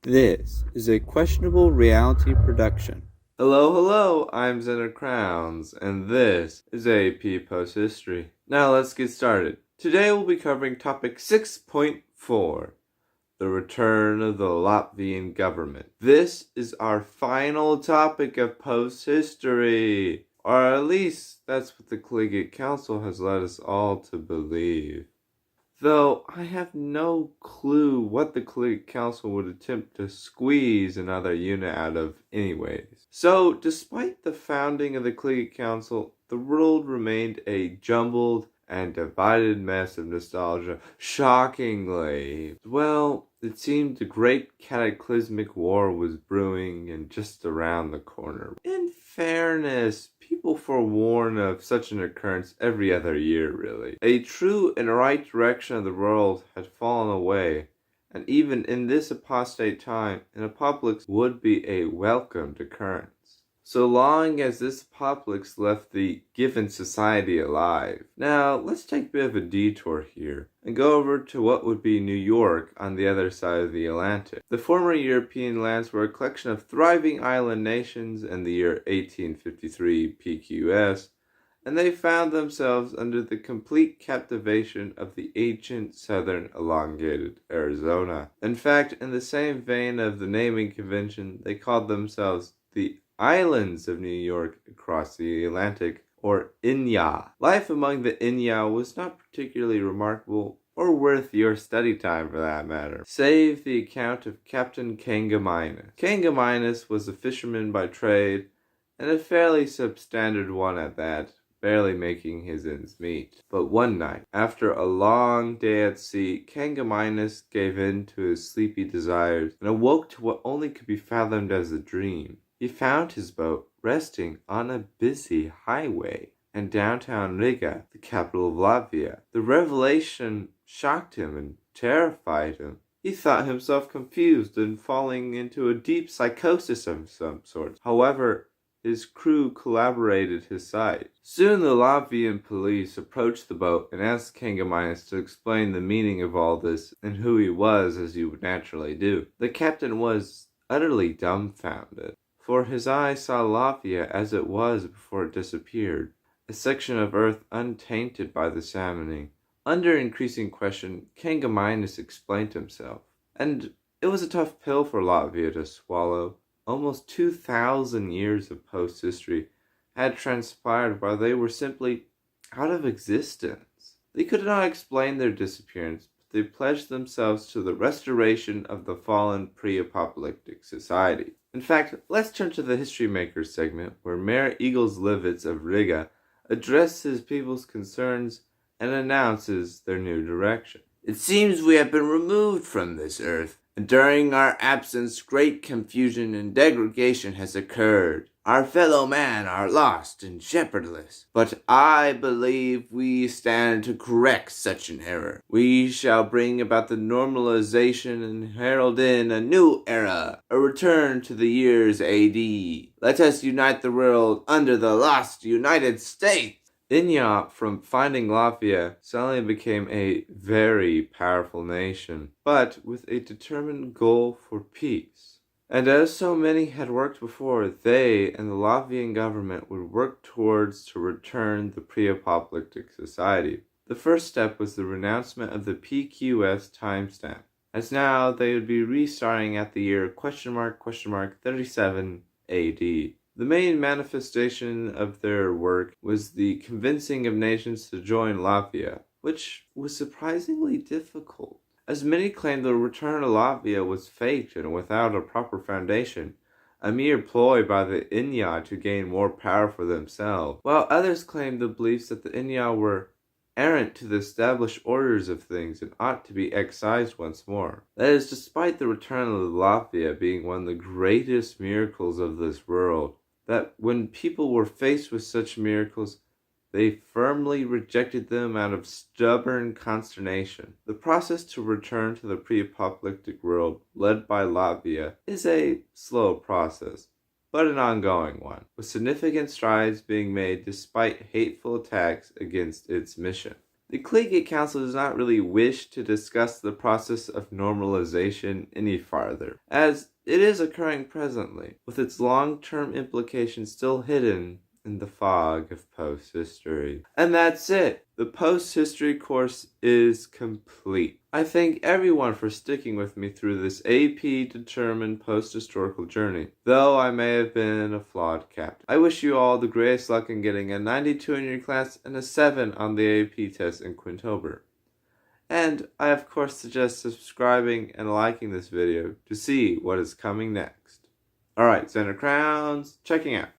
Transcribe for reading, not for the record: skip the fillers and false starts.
This is a questionable reality production. Hello, I'm Zener Crowns, and this is AP Post History. Now let's get started. Today we'll be covering topic 6.4, the return of the Latvian government. This is our final topic of post history, or at least that's what the Collegiate Council has led us all to believe. Though I have no clue what the Collegiate Council would attempt to squeeze another unit out of anyways. So, despite the founding of the Collegiate Council, the world remained a jumbled and divided mess of nostalgia. Shockingly. Well, it seemed a great cataclysmic war was brewing and just around the corner. In fairness, people forewarn of such an occurrence every other year, really. A true and right direction of the world had fallen away, and even in this apostate time, an apocalypse would be a welcomed occurrence. So long as this apocalypse left the given society alive. Now, let's take a bit of a detour here and go over to what would be New York on the other side of the Atlantic. The former European lands were a collection of thriving island nations in the year 1853 PQS, and they found themselves under the complete captivation of the ancient southern elongated Arizona. In fact, in the same vein of the naming convention, they called themselves the Islands of New York across the Atlantic, or Inya. Life among the Inya was not particularly remarkable, or worth your study time for that matter, save the account of Captain Kangaminus. Kangaminus was a fisherman by trade, and a fairly substandard one at that, barely making his ends meet. But one night, after a long day at sea, Kangaminus gave in to his sleepy desires and awoke to what only could be fathomed as a dream. He found his boat resting on a busy highway in downtown Riga, the capital of Latvia. The revelation shocked him and terrified him. He thought himself confused and falling into a deep psychosis of some sort. However, his crew collaborated his side. Soon the Latvian police approached the boat and asked Kangaminus to explain the meaning of all this and who he was, as you would naturally do. The captain was utterly dumbfounded, for his eyes saw Latvia as it was before it disappeared, a section of earth untainted by the salmoning. Under increasing question, Kangaminus explained himself, and it was a tough pill for Latvia to swallow. Almost 2,000 years of post-history had transpired while they were simply out of existence. They could not explain their disappearance, but they pledged themselves to the restoration of the fallen pre-apocalyptic society. In fact, let's turn to the History Makers segment, where Mayor Eagles Livitz of Riga addresses people's concerns and announces their new direction. It seems we have been removed from this earth, and during our absence great confusion and degradation has occurred. Our fellow men are lost and shepherdless, but I believe we stand to correct such an error. We shall bring about the normalization and herald in a new era, a return to the years AD. Let us unite the world under the lost United States. Inya, from finding Latvia, suddenly became a very powerful nation, but with a determined goal for peace. And as so many had worked before, they and the Latvian government would work towards to return the pre-apocalyptic society. The first step was the renouncement of the PQS timestamp, as now they would be restarting at the year $37 AD. The main manifestation of their work was the convincing of nations to join Latvia, which was surprisingly difficult, as many claimed the return to Latvia was faked and without a proper foundation, a mere ploy by the Inya to gain more power for themselves, while others claimed the beliefs that the Inya were errant to the established orders of things and ought to be excised once more. That is, despite the return of Latvia being one of the greatest miracles of this world, that when people were faced with such miracles, they firmly rejected them out of stubborn consternation. The process to return to the pre-apocalyptic world, led by Latvia, is a slow process, but an ongoing one, with significant strides being made despite hateful attacks against its mission. The Collegiate Council does not really wish to discuss the process of normalization any farther, as it is occurring presently, with its long-term implications still hidden in the fog of post-history. And that's it! The post-history course is complete. I thank everyone for sticking with me through this AP-determined post-historical journey, though I may have been a flawed captain. I wish you all the greatest luck in getting a 92 in your class and a 7 on the AP test in Quintober. And I of course suggest subscribing and liking this video to see what is coming next. Alright, Center Crowns, checking out.